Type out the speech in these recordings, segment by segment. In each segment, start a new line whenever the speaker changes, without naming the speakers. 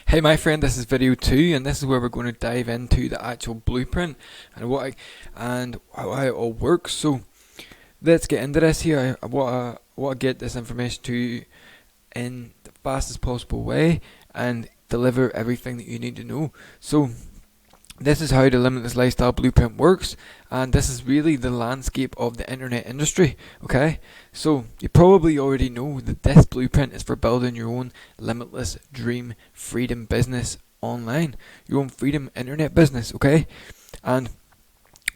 Hey my friend, this is video 2 and this is where we're going to dive into the actual blueprint and how it all works. So let's get into this here. I want to get this information to you in the fastest possible way and deliver everything that you need to know. So this is how the Limitless Lifestyle Blueprint works, and this is really the landscape of the internet industry, okay? So, you probably already know that this blueprint is for building your own limitless dream freedom business online, your own freedom internet business, okay? And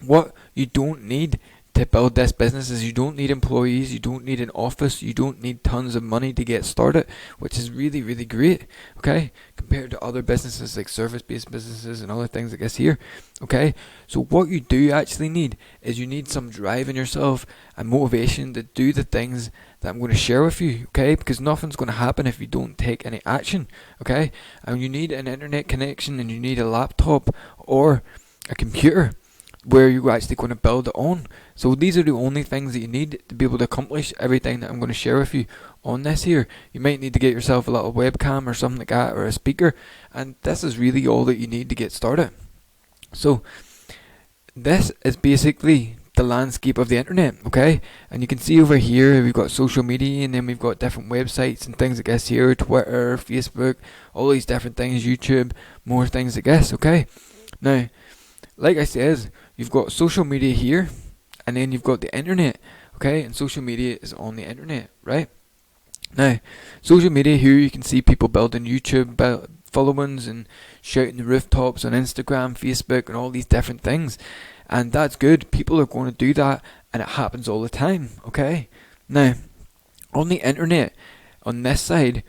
what you don't need to build this business is you don't need employees, you don't need an office, you don't need tons of money to get started, which is really, really great, okay, compared to other businesses like service-based businesses and other things like this here, okay. So what you do actually need is you need some drive in yourself and motivation to do the things that I'm going to share with you, okay, because nothing's going to happen if you don't take any action, okay. And you need an internet connection and you need a laptop or a computer where you're actually going to build it on. So these are the only things that you need to be able to accomplish everything that I'm going to share with you on this here. You might need to get yourself a little webcam or something like that, or a speaker, and this is really all that you need to get started. So this is basically the landscape of the internet, okay? And you can see over here we've got social media, and then we've got different websites and things like this here, Twitter, Facebook, all these different things, YouTube, more things like this, okay? Now, like I said, you've got social media here, and then you've got the internet, okay? And social media is on the internet, right? Now, social media here, you can see people building YouTube followings and shouting the rooftops on Instagram, Facebook, and all these different things. And that's good. People are going to do that, and it happens all the time, okay? Now, on the internet, on this side,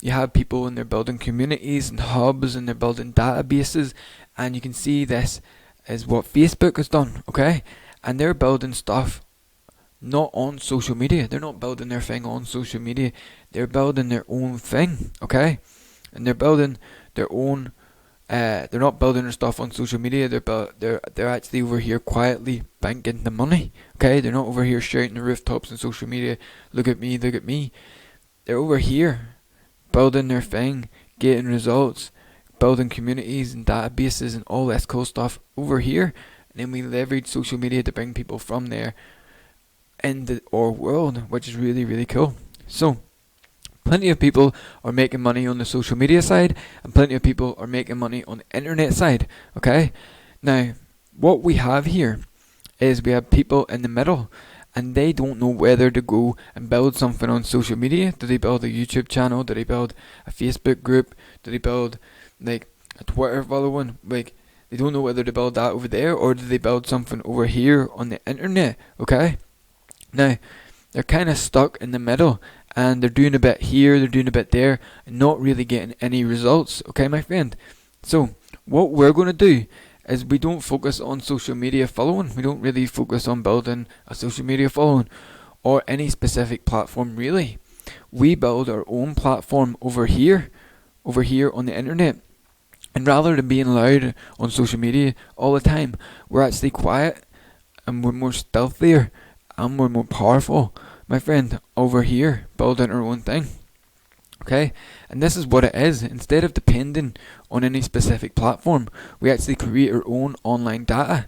you have people and they're building communities and hubs and they're building databases, and you can see this is what Facebook has done, okay? And they're building stuff not on social media. They're not building their thing on social media. They're building their own thing, okay? And they're building their own. They're not building their stuff on social media. They're actually over here quietly banking the money, okay? They're not over here shouting the rooftops on social media. Look at me, look at me. They're over here building their thing, getting results, building communities and databases and all this cool stuff over here, and then we leverage social media to bring people from there in our world, which is really, really cool. So plenty of people are making money on the social media side, and plenty of people are making money on the internet side, okay? Now, what we have here is we have people in the middle, and they don't know whether to go and build something on social media. Do they build a YouTube channel? Do they build a Facebook group? Do they build like a Twitter following? Like, they don't know whether to build that over there or do they build something over here on the internet, okay? Now, they're kind of stuck in the middle, and they're doing a bit here, they're doing a bit there, and not really getting any results, okay, my friend? So what we're going to do is we don't focus on social media following. We don't really focus on building a social media following or any specific platform, really. We build our own platform over here on the internet. And rather than being loud on social media all the time, we're actually quiet, and we're more stealthier, and we're more powerful, my friend, over here, building our own thing. Okay? And this is what it is. Instead of depending on any specific platform, we actually create our own online data,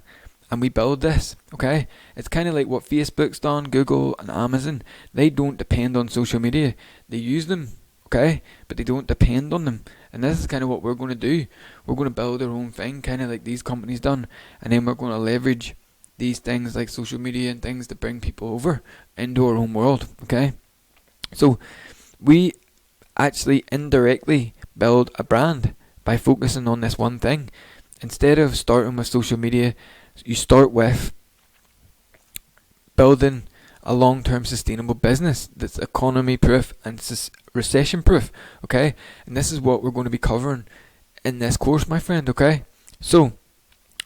and we build this, okay? It's kind of like what Facebook's done, Google and Amazon. They don't depend on social media. They use them, okay? But they don't depend on them. And this is kind of what we're going to do. We're going to build our own thing, kind of like these companies done. And then we're going to leverage these things like social media and things to bring people over into our own world, okay? So we actually indirectly build a brand by focusing on this one thing. Instead of starting with social media, you start with building a long-term sustainable business that's economy proof and recession proof, okay? And this is what we're going to be covering in this course, my friend, okay? So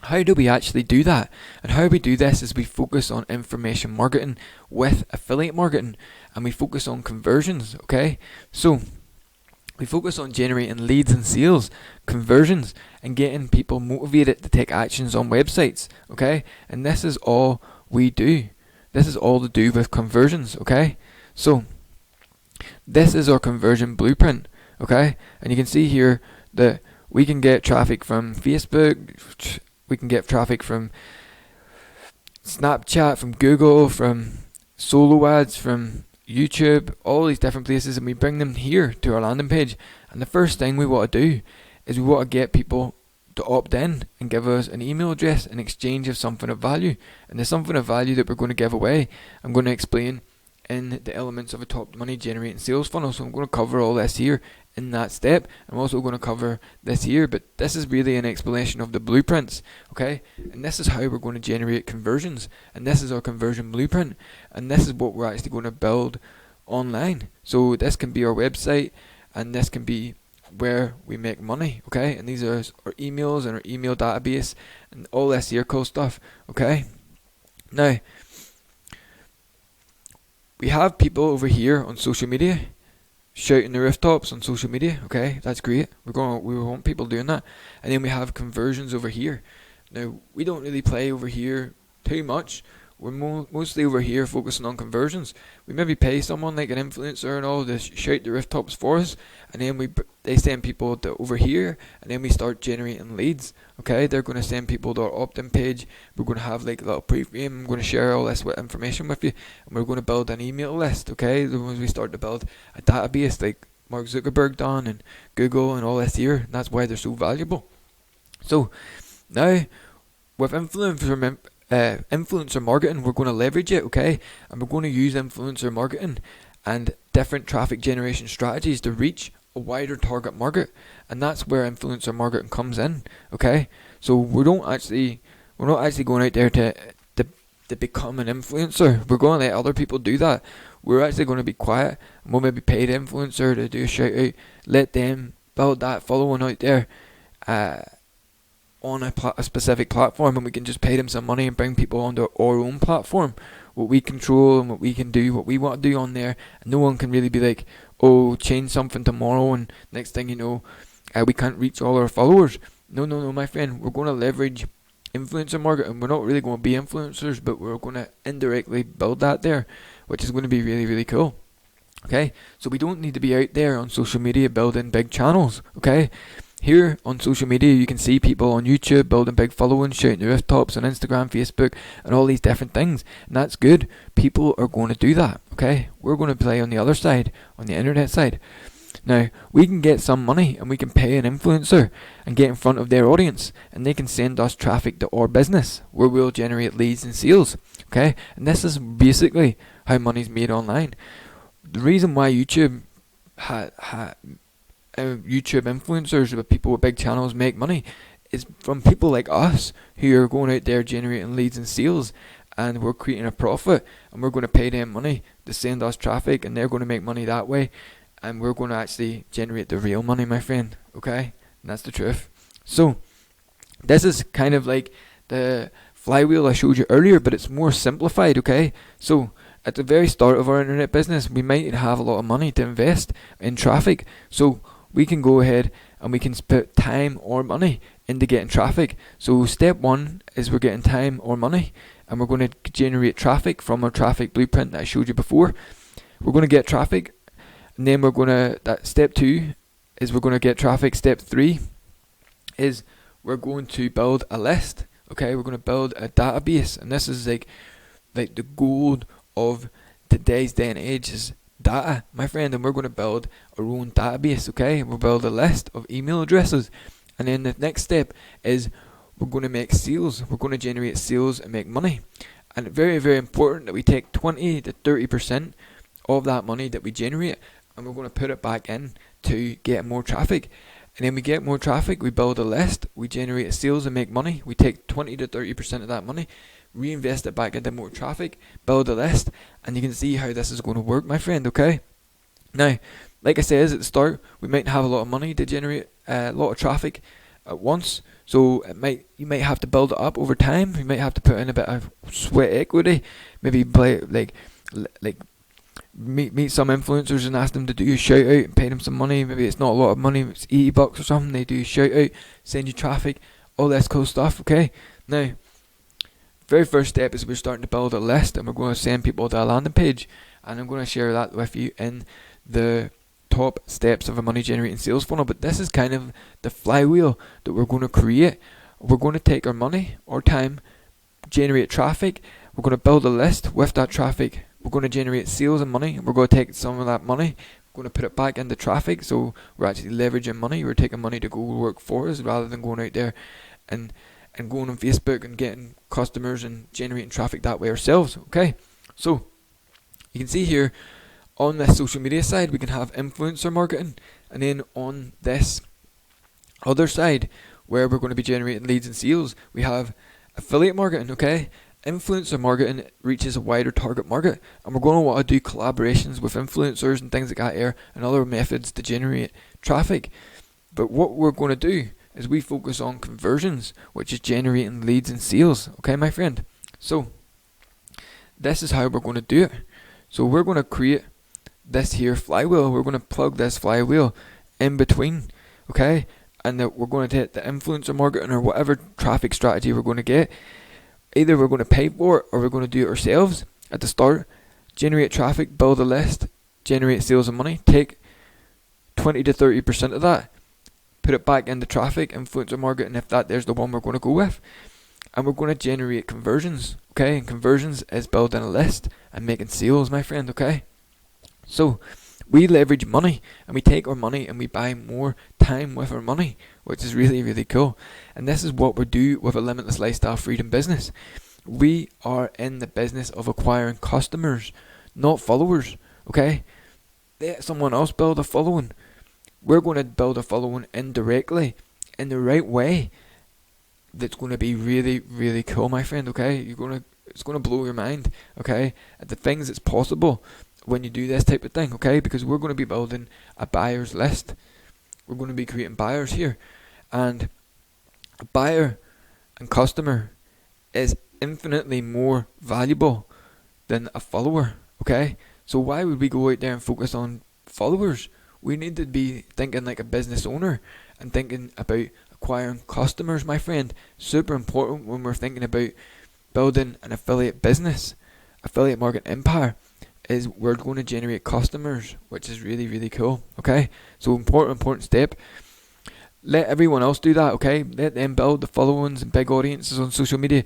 how do we actually do that? And how we do this is we focus on information marketing with affiliate marketing, and we focus on conversions, okay? So we focus on generating leads and sales, conversions, and getting people motivated to take actions on websites, okay? And this is all we do. This is all to do with conversions, okay? So this is our conversion blueprint, okay? And you can see here that we can get traffic from Facebook, we can get traffic from Snapchat, from Google, from solo ads, from YouTube, all these different places, and we bring them here to our landing page. And the first thing we want to do is we want to get people to opt in and give us an email address in exchange of something of value. And the something of value that we're going to give away, I'm going to explain in the elements of a top money generating sales funnel. So I'm going to cover all this here in that step. I'm also going to cover this here, but this is really an explanation of the blueprints, okay? And this is how we're going to generate conversions, and this is our conversion blueprint, and this is what we're actually going to build online. So this can be our website, and this can be where we make money, okay? And these are our emails and our email database and all this here cool stuff, okay? Now, we have people over here on social media shouting the rooftops on social media, okay? That's great. We want people doing that. And then we have conversions over here. Now, we don't really play over here too much. We're mostly over here focusing on conversions. We maybe pay someone like an influencer and all to shout the rooftops for us, and then they send people to over here, and then we start generating leads. Okay, they're going to send people to our opt-in page. We're going to have like a little pre-frame. I'm going to share all this information with you, and we're going to build an email list. Okay, once we start to build a database like Mark Zuckerberg done and Google and all this here, and that's why they're so valuable. So now with influencer marketing, we're going to leverage it, okay? And we're going to use influencer marketing and different traffic generation strategies to reach a wider target market, and that's where influencer marketing comes in, okay? So we're not actually going out there to become an influencer. We're going to let other people do that. We're actually going to be quiet, and we'll maybe pay the influencer to do a shout out, let them build that following out there on a specific platform, and we can just pay them some money and bring people onto our own platform, what we control and what we can do, what we want to do on there. And no one can really be like, oh, change something tomorrow and next thing you know, we can't reach all our followers. No, my friend, we're going to leverage influencer marketing. We're not really going to be influencers, but we're going to indirectly build that there, which is going to be really, really cool. Okay, so we don't need to be out there on social media building big channels, okay? Here on social media, you can see people on YouTube building big followings, shouting the rooftops, on Instagram, Facebook, and all these different things. And that's good. People are going to do that, okay? We're going to play on the other side, on the internet side. Now, we can get some money and we can pay an influencer and get in front of their audience, and they can send us traffic to our business where we'll generate leads and sales, okay? And this is basically how money's made online. The reason why YouTube YouTube influencers with people with big channels make money is from people like us who are going out there generating leads and sales, and we're creating a profit, and we're going to pay them money to send us traffic, and they're going to make money that way, and we're going to actually generate the real money, my friend, okay? And that's the truth. So this is kind of like the flywheel I showed you earlier, but it's more simplified, okay? So at the very start of our internet business, we might have a lot of money to invest in traffic, so we can go ahead and we can put time or money into getting traffic. So step one is we're getting time or money, and we're going to generate traffic from our traffic blueprint that I showed you before. We're going to get traffic, and then step two is we're going to get traffic. Step three is we're going to build a list. Okay, we're going to build a database, and this is like the gold of today's day and age is data, my friend, and we're going to build our own database, okay? We'll build a list of email addresses, and then the next step is we're going to make sales. We're going to generate sales and make money, and it's very, very important that we take 20 to 30% of that money that we generate, and we're going to put it back in to get more traffic. And then we get more traffic, we build a list, we generate sales and make money. We take 20 to 30% of that money, reinvest it back into more traffic, build a list, and you can see how this is going to work, my friend, okay? Now, like I said at the start, we might have a lot of money to generate a lot of traffic at once, so you might have to build it up over time. You might have to put in a bit of sweat equity, maybe play meet some influencers and ask them to do a shout out and pay them some money. Maybe it's not a lot of money, it's $80 or something. They do a shout out, send you traffic, all this cool stuff, okay? Now, very first step is we're starting to build a list, and we're going to send people to a landing page, and I'm going to share that with you in the top steps of a money generating sales funnel, but this is kind of the flywheel that we're going to create. We're going to take our money, our time, generate traffic. We're going to build a list with that traffic. We're going to generate sales and money. We're going to take some of that money, we're going to put it back into traffic. So we're actually leveraging money. We're taking money to go work for us rather than going out there and going on Facebook and getting customers and generating traffic that way ourselves. Okay, so you can see here on this social media side we can have influencer marketing, and then on this other side where we're going to be generating leads and sales, we have affiliate marketing. Okay, influencer marketing reaches a wider target market, and we're going to want to do collaborations with influencers and things like that here and other methods to generate traffic. But what we're going to do is we focus on conversions, which is generating leads and sales. Okay, my friend, so this is how we're going to do it. So we're going to create this here flywheel. We're going to plug this flywheel in between, okay, and that we're going to hit the influencer marketing or whatever traffic strategy we're going to get. Either we're going to pay for it or we're going to do it ourselves at the start. Generate traffic, build a list, generate sales and money. Take 20 to 30% of that, put it back into traffic, influencer marketing, if there's the one we're going to go with. And we're going to generate conversions, okay? And conversions is building a list and making sales, my friend, okay? So we leverage money, and we take our money and we buy more time with our money, which is really, really cool. And this is what we do with a Limitless Lifestyle Freedom business. We are in the business of acquiring customers, not followers, okay? Let someone else build a following. We're going to build a following indirectly, in the right way. That's going to be really, really cool, my friend, okay? It's going to blow your mind, okay? At the things that's possible when you do this type of thing, okay? Because we're going to be building a buyer's list. We're going to be creating buyers here. And a buyer and customer is infinitely more valuable than a follower, okay? So why would we go out there and focus on followers? We need to be thinking like a business owner and thinking about acquiring customers, my friend. Super important when we're thinking about building an affiliate business, affiliate market empire, is we're going to generate customers, which is really, really cool, okay? So important step. Let everyone else do that, okay? Let them build the followings and big audiences on social media.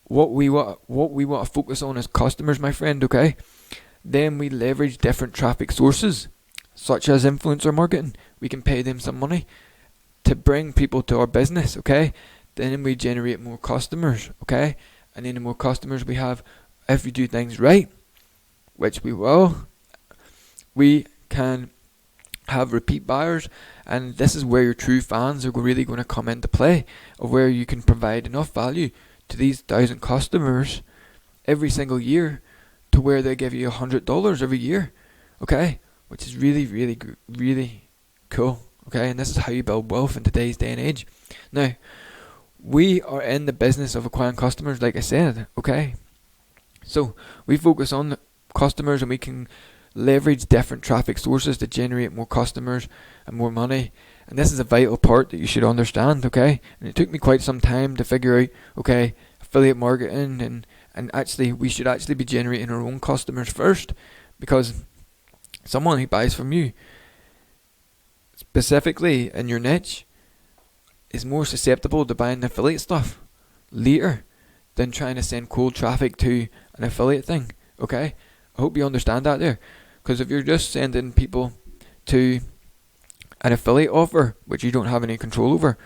What we want to focus on is customers, my friend, okay? Then we leverage different traffic sources, such as influencer marketing. We can pay them some money to bring people to our business, okay? Then we generate more customers, okay? And then the more customers we have, if we do things right, which we will, we can have repeat buyers, and this is where your true fans are really going to come into play, of where you can provide enough value to these 1,000 customers every single year to where they give you $100 every year, okay? Which is really, really, really cool, okay? And this is how you build wealth in today's day and age. Now, we are in the business of acquiring customers, like I said, okay? So we focus on customers, and we can leverage different traffic sources to generate more customers and more money. And this is a vital part that you should understand, okay? And it took me quite some time to figure out, okay, affiliate marketing, and actually we should actually be generating our own customers first, because someone who buys from you, specifically in your niche, is more susceptible to buying affiliate stuff later than trying to send cold traffic to an affiliate thing, okay? I hope you understand that there. Because if you're just sending people to an affiliate offer, which you don't have any control over,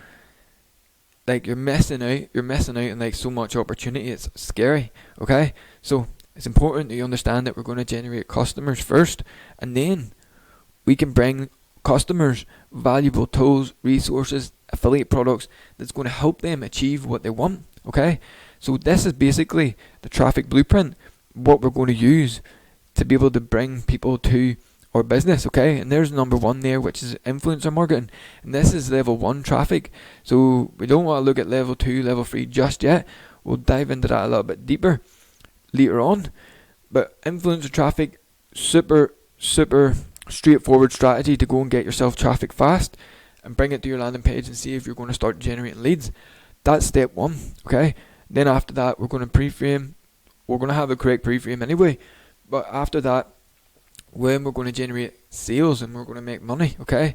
like you're missing out on like so much opportunity. It's scary, okay? So it's important that you understand that we're going to generate customers first, and then we can bring customers valuable tools, resources, affiliate products that's going to help them achieve what they want, okay? So this is basically the traffic blueprint, what we're going to use to be able to bring people to our business, okay? And there's number one there, which is influencer marketing, and this is level 1 traffic. So we don't want to look at level 2, level 3 just yet. We'll dive into that a little bit deeper later on. But influencer traffic, super straightforward strategy to go and get yourself traffic fast and bring it to your landing page and see if you're going to start generating leads. That's step 1, okay? Then after that, we're going to pre-frame. We're going to have the correct pre-frame anyway, but after that, when we're going to generate sales and we're going to make money. Okay,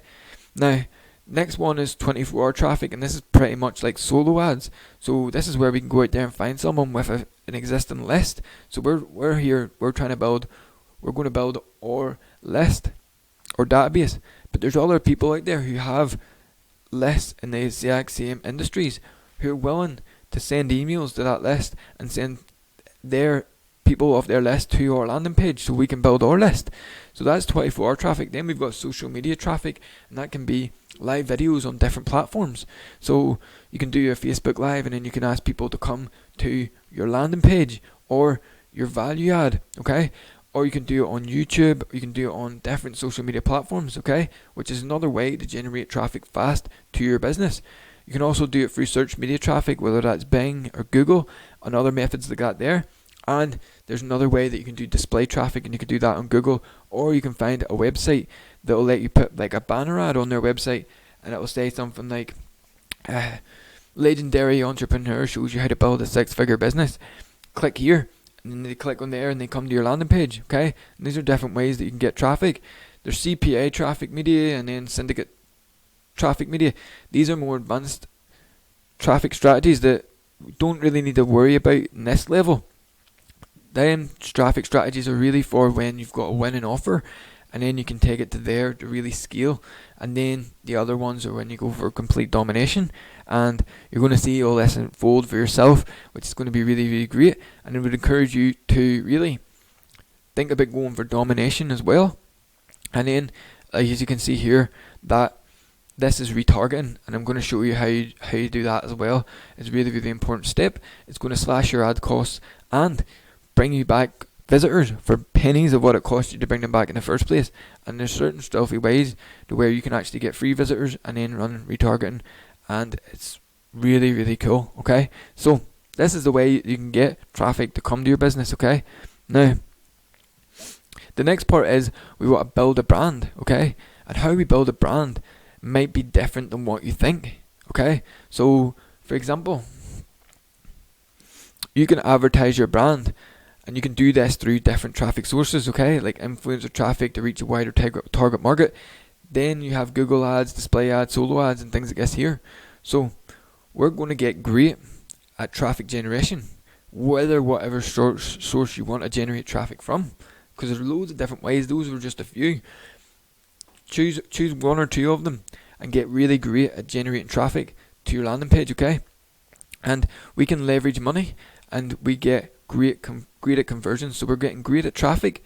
now next one is 24-hour traffic, and this is pretty much like solo ads. So this is where we can go out there and find someone with an existing list. So we're here, we're going to build our list or database, but there's other people out there who have lists in the exact same industries who are willing to send emails to that list and send their people off their list to our landing page so we can build our list. So that's 24-hour traffic. Then we've got social media traffic, and that can be live videos on different platforms. So you can do a Facebook live and then you can ask people to come to your landing page or your value add, okay? Or you can do it on YouTube, or you can do it on different social media platforms, okay? Which is another way to generate traffic fast to your business. You can also do it through search media traffic, whether that's Bing or Google, and other methods like that there. And there's another way that you can do display traffic, and you can do that on Google, or you can find a website that will let you put like a banner ad on their website, and it will say something like, legendary entrepreneur shows you how to build a 6-figure business. Click here, and then they click on there and they come to your landing page, okay? And these are different ways that you can get traffic. There's CPA traffic media and then syndicate traffic media. These are more advanced traffic strategies that we don't really need to worry about in this level. Them traffic strategies are really for when you've got a winning offer, and then you can take it to there to really scale. And then the other ones are when you go for complete domination, and you're going to see all this unfold for yourself, which is going to be really, really great. And I would encourage you to really think about going for domination as well. And then, as you can see here, that this is retargeting, and I'm going to show you how you do that as well. It's a really, really important step. It's going to slash your ad costs and bring you back visitors for pennies of what it cost you to bring them back in the first place. And there's certain stealthy ways to where you can actually get free visitors and then run retargeting, and it's really, really cool. Okay, so this is the way you can get traffic to come to your business. Okay, now the next part is we want to build a brand. Okay, and how we build a brand might be different than what you think. Okay, so for example, you can advertise your brand, and you can do this through different traffic sources, okay, like influencer traffic to reach a wider target market. Then you have Google ads, display ads, solo ads, and things like this here. So we're going to get great at traffic generation, whatever source you want to generate traffic from, because there's loads of different ways. Those are just a few. Choose one or two of them and get really great at generating traffic to your landing page, okay? And we can leverage money, and we get great at conversions. So we're getting great at traffic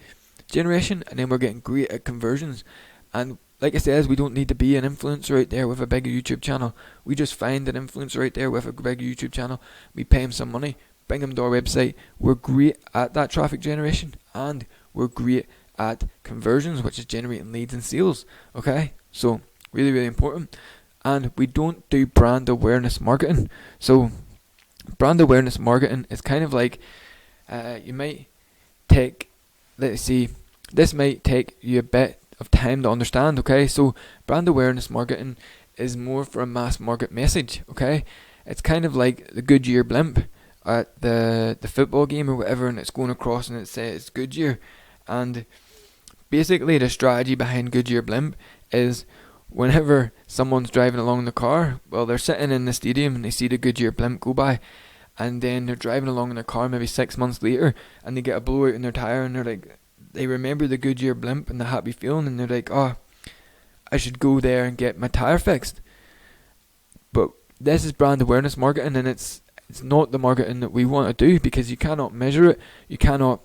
generation, and then we're getting great at conversions. And like I said, we don't need to be an influencer out there with a big YouTube channel. We just find an influencer out there with a big YouTube channel, we pay him some money, bring him to our website. We're great at that traffic generation, and we're great at conversions, which is generating leads and sales. Okay, so really, really important. And we don't do brand awareness marketing. So brand awareness marketing is kind of like, you might take, let's see, this might take you a bit of time to understand. Okay, so brand awareness marketing is more for a mass market message. Okay, it's kind of like the Goodyear blimp at the football game or whatever, and it's going across and it says Goodyear. And basically the strategy behind Goodyear blimp is whenever someone's driving along the car, well, they're sitting in the stadium and they see the Goodyear blimp go by, and then they're driving along in their car maybe 6 months later, and they get a blowout in their tire, and they're like, they remember the Goodyear blimp and the happy feeling, and they're like, oh, I should go there and get my tire fixed. But this is brand awareness marketing, and it's not the marketing that we want to do, because you cannot measure it. You cannot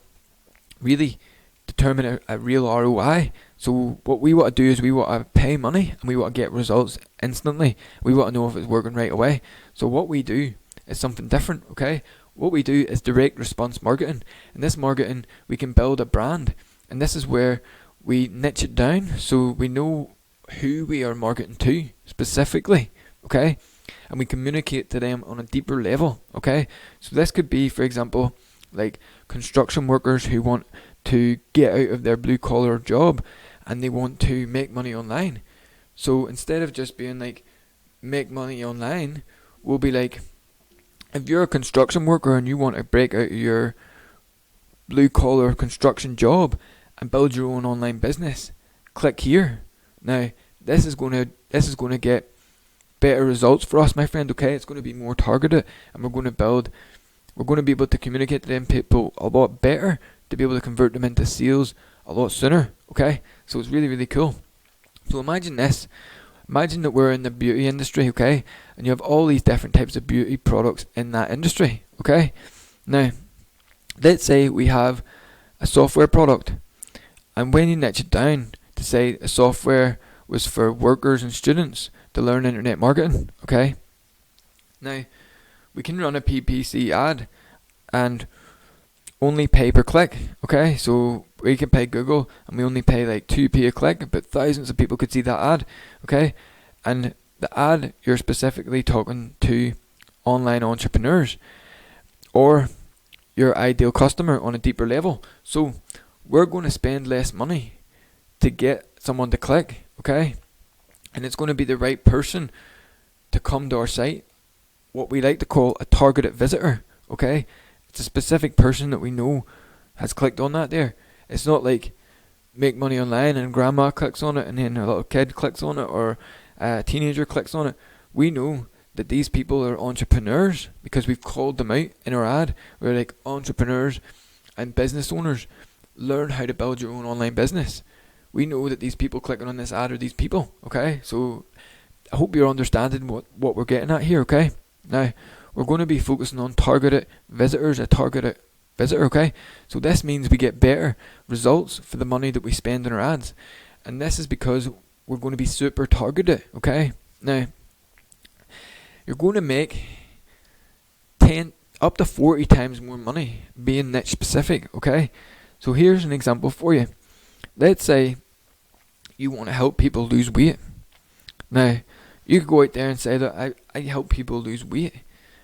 really determine a real ROI. So what we want to do is we want to pay money, and we want to get results instantly. We want to know if it's working right away. So what we do is something different, okay? What we do is direct response marketing. In this marketing, we can build a brand, and this is where we niche it down so we know who we are marketing to specifically, okay? And we communicate to them on a deeper level, okay? So this could be, for example, like construction workers who want to get out of their blue collar job and they want to make money online. So instead of just being like, make money online, we'll be like, if you're a construction worker and you want to break out of your blue collar construction job and build your own online business, click here. Now, this is going to get better results for us, my friend. Okay, it's going to be more targeted, and we're going to be able to communicate to them people a lot better to be able to convert them into sales a lot sooner. Okay, so it's really, really cool. So imagine this. Imagine that we're in the beauty industry, okay, and you have all these different types of beauty products in that industry, okay. Now, let's say we have a software product, and when you niche it down to say a software was for workers and students to learn internet marketing, okay. Now, we can run a PPC ad and only pay per click, okay. So we can pay Google and we only pay like 2p a click, but thousands of people could see that ad, okay. And the ad, you're specifically talking to online entrepreneurs or your ideal customer on a deeper level. So we're going to spend less money to get someone to click, okay, and it's going to be the right person to come to our site, what we like to call a targeted visitor, okay. It's a specific person that we know has clicked on that there. It's not like make money online and grandma clicks on it and then a little kid clicks on it or a teenager clicks on it. We know that these people are entrepreneurs because we've called them out in our ad. We're like, entrepreneurs and business owners, learn how to build your own online business. We know that these people clicking on this ad are these people, okay? So I hope you're understanding what we're getting at here, okay? Now, we're going to be focusing on targeted visitors, a targeted visitor, okay? So this means we get better results for the money that we spend on our ads. And this is because we're going to be super targeted, okay? Now, you're going to make 10 up to 40 times more money being niche specific, okay? So here's an example for you. Let's say you want to help people lose weight. Now, you could go out there and say that I help people lose weight,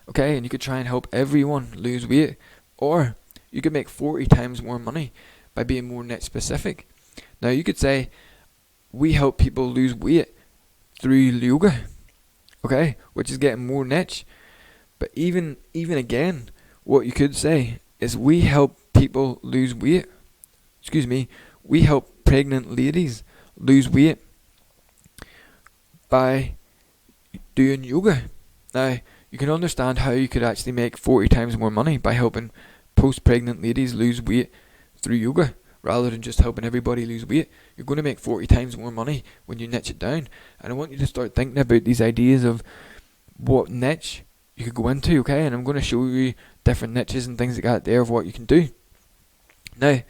okay? And you could try and help everyone lose weight. Or you could make 40 times more money by being more niche specific. Now, you could say we help people lose weight through yoga, okay? Which is getting more niche. But even again, what you could say is we help people lose weight. We help pregnant ladies lose weight by doing yoga. Now, you can understand how you could actually make 40 times more money by helping post-pregnant ladies lose weight through yoga rather than just helping everybody lose weight. You're going to make 40 times more money when you niche it down. And I want you to start thinking about these ideas of what niche you could go into, okay? And I'm going to show you different niches and things like that there of what you can do. Now,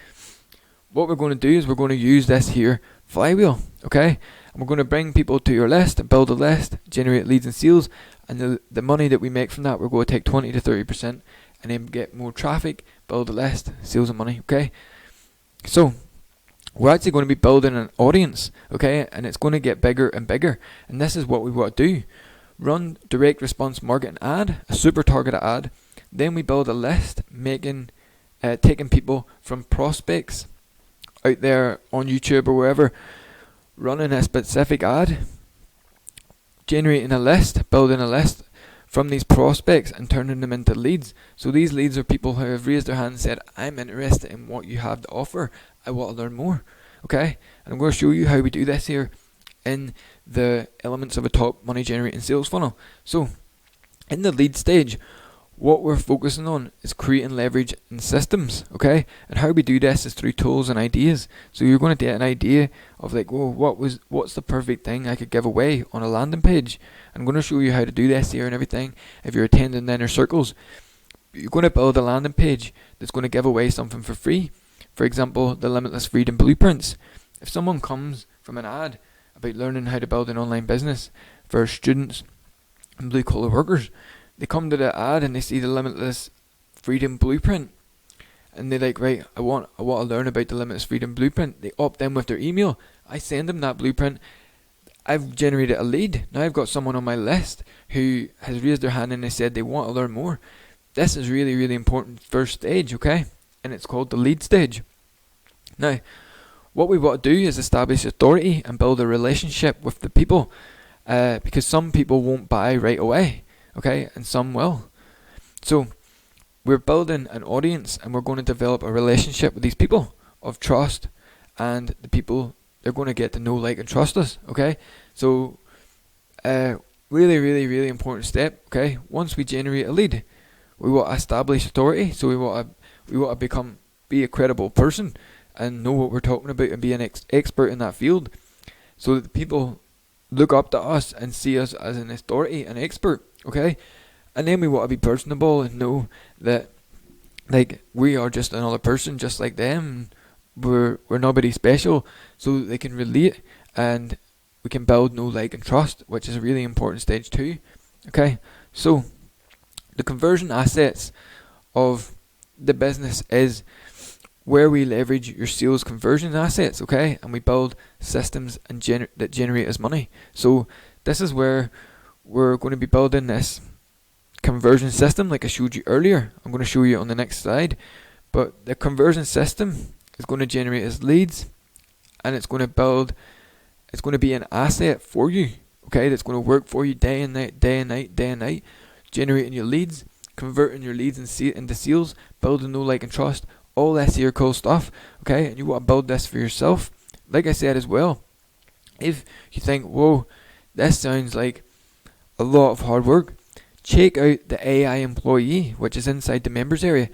what we're going to do is we're going to use this here flywheel, okay? And we're going to bring people to your list and build a list, generate leads and sales, and the money that we make from that, we're going to take 20 to 30% and then get more traffic, build a list, sales and money, okay? So, we're actually going to be building an audience, okay? And it's going to get bigger and bigger. And this is what we want to do. Run direct response marketing ad, a super targeted ad. Then we build a list, taking people from prospects out there on YouTube or wherever, running a specific ad, generating a list, building a list from these prospects and turning them into leads. So these leads are people who have raised their hand and said, I'm interested in what you have to offer. I want to learn more. Okay? And I'm going to show you how we do this here in the elements of a top money generating sales funnel. So in the lead stage, what we're focusing on is creating leverage in systems, okay? And how we do this is through tools and ideas. So you're going to get an idea of like, whoa, what's the perfect thing I could give away on a landing page? I'm going to show you how to do this here and everything. If you're attending the inner circles, you're going to build a landing page that's going to give away something for free. For example, the Limitless Freedom Blueprints. If someone comes from an ad about learning how to build an online business for students and blue collar workers, they come to the ad and they see the Limitless Freedom Blueprint, and they're like, right, I want to learn about the Limitless Freedom Blueprint. They opt in with their email. I send them that blueprint. I've generated a lead. Now I've got someone on my list who has raised their hand and they said they want to learn more. This is really, really important first stage, okay? And it's called the lead stage. Now, what we want to do is establish authority and build a relationship with the people, because some people won't buy right away. Okay, and some will. So we're building an audience and we're going to develop a relationship with these people of trust and the people, they're going to get to know, like, and trust us. Okay, so really, really, really important step. Okay, once we generate a lead, we want to establish authority. So we want to be a credible person and know what we're talking about and be an expert in that field, so that the people look up to us and see us as an authority, an expert. Okay, and then we want to be personable and know that, like, we are just another person just like them. We're nobody special, so that they can relate, and we can build know, like, and trust, which is a really important stage too. Okay, so the conversion assets of the business is where we leverage your sales conversion assets. Okay, and we build systems and that generate us money. So this is where we're going to be building this conversion system, like I showed you earlier. I'm going to show you on the next slide. But the conversion system is going to generate us leads, and it's going to be an asset for you. Okay, that's going to work for you day and night, day and night, day and night, generating your leads, converting your leads into sales, building know, like, and trust, all that here cool stuff. Okay, and you want to build this for yourself. Like I said as well, if you think, whoa, this sounds like a lot of hard work, check out the AI employee, which is inside the members area,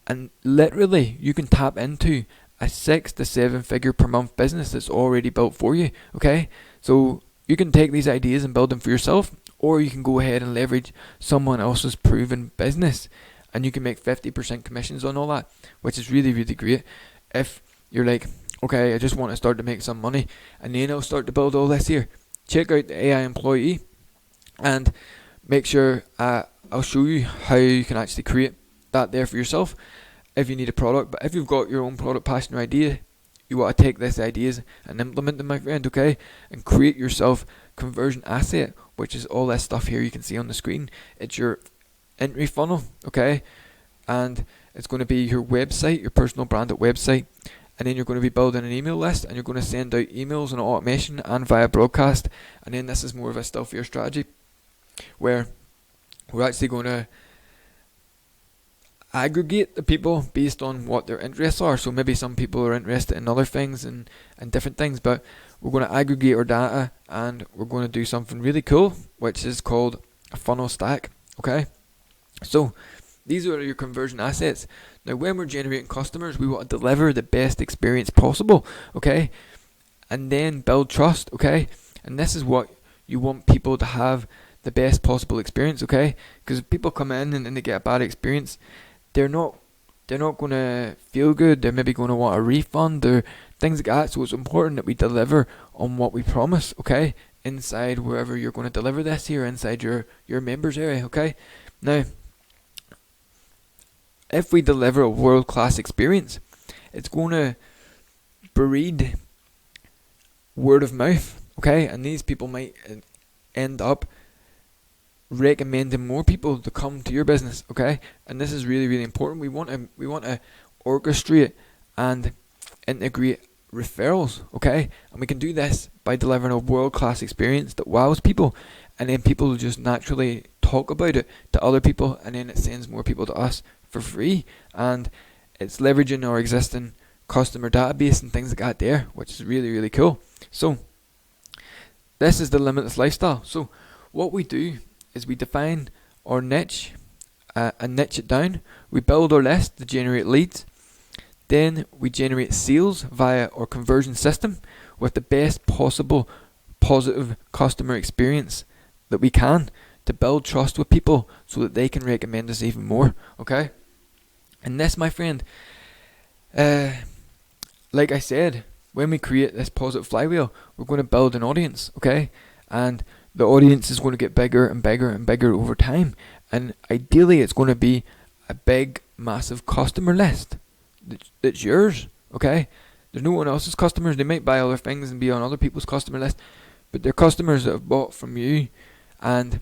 and literally you can tap into a 6 to 7 figure per month business that's already built for you. Okay, so you can take these ideas and build them for yourself, or you can go ahead and leverage someone else's proven business, and you can make 50% commissions on all that, which is really, really great. If you're like, okay, I just want to start to make some money, and then I'll start to build all this here, check out the AI employee, and make sure I'll show you how you can actually create that there for yourself if you need a product. But if you've got your own product, passion, or idea, you want to take these ideas and implement them, my friend. Okay, and create yourself conversion asset, which is all this stuff here you can see on the screen. It's your entry funnel. Okay, and it's going to be your website, your personal branded website, and then you're going to be building an email list, and you're going to send out emails on automation and via broadcast. And then this is more of a stealthier strategy, where we're actually going to aggregate the people based on what their interests are. So maybe some people are interested in other things and different things, but we're going to aggregate our data, and we're going to do something really cool, which is called a funnel stack. Okay, so these are your conversion assets. Now, when we're generating customers, we want to deliver the best experience possible. Okay, and then build trust. Okay, and this is what you want people to have, the best possible experience. Okay, because if people come in and they get a bad experience, they're not going to feel good. They're maybe going to want a refund or things like that. So it's important that we deliver on what we promise. Okay, inside wherever you're going to deliver this here, inside your members area. Okay, now if we deliver a world-class experience, it's going to breed word of mouth. Okay, and these people might end up recommending more people to come to your business. Okay, and this is really, really important. We want to orchestrate and integrate referrals. Okay, and we can do this by delivering a world-class experience that wows people, and then people just naturally talk about it to other people, and then it sends more people to us for free, and it's leveraging our existing customer database and things like that there, which is really, really cool. So this is the Limitless lifestyle. So what we do is we define our niche and niche it down. We build our list to generate leads. Then we generate sales via our conversion system with the best possible positive customer experience that we can, to build trust with people so that they can recommend us even more. Okay, and this, my friend, like I said, when we create this positive flywheel, we're going to build an audience. Okay, and the audience is going to get bigger and bigger and bigger over time, and ideally it's going to be a big, massive customer list that's yours. Okay, there's no one else's customers. They might buy other things and be on other people's customer list, but they're customers that have bought from you, and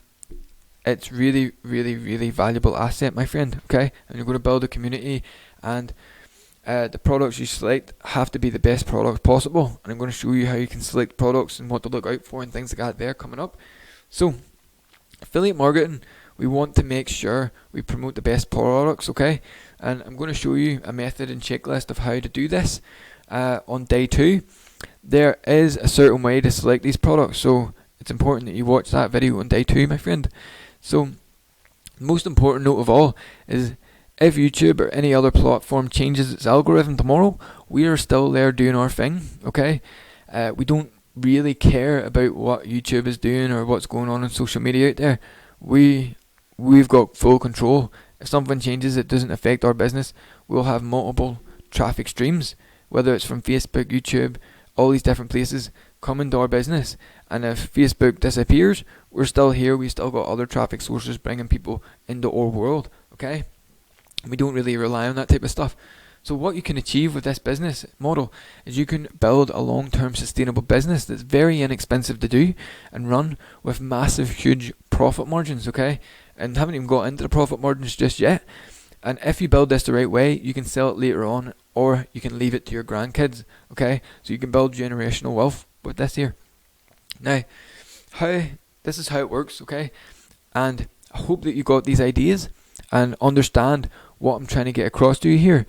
it's really, really, really valuable asset, my friend. Okay, and you're going to build a community, and the products you select have to be the best products possible, and I'm going to show you how you can select products and what to look out for and things like that there coming up. So affiliate marketing, we want to make sure we promote the best products. Okay, and I'm going to show you a method and checklist of how to do this, on day 2, there is a certain way to select these products. So it's important that you watch that video on day 2, my friend. So most important note of all is, if YouTube or any other platform changes its algorithm tomorrow, we are still there doing our thing, okay? We don't really care about what YouTube is doing or what's going on social media out there. We've got full control. If something changes, it doesn't affect our business. We'll have multiple traffic streams, whether it's from Facebook, YouTube, all these different places coming to our business. And if Facebook disappears, we're still here. We still got other traffic sources bringing people into our world, okay? We don't really rely on that type of stuff. So what you can achieve with this business model is you can build a long-term sustainable business that's very inexpensive to do and run with massive, huge profit margins, okay? And haven't even got into the profit margins just yet. And if you build this the right way, you can sell it later on, or you can leave it to your grandkids, okay? So you can build generational wealth with this here. Now, this is how it works, okay? And I hope that you got these ideas and understand what I'm trying to get across to you here.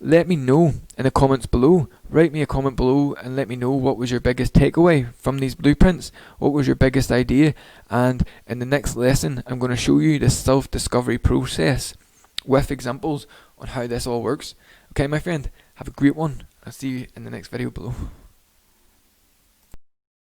Let me know in the comments below. Write me a comment below and let me know what was your biggest takeaway from these blueprints. What was your biggest idea? And in the next lesson, I'm going to show you the self-discovery process with examples on how this all works. Okay, my friend, have a great one. I'll see you in the next video below.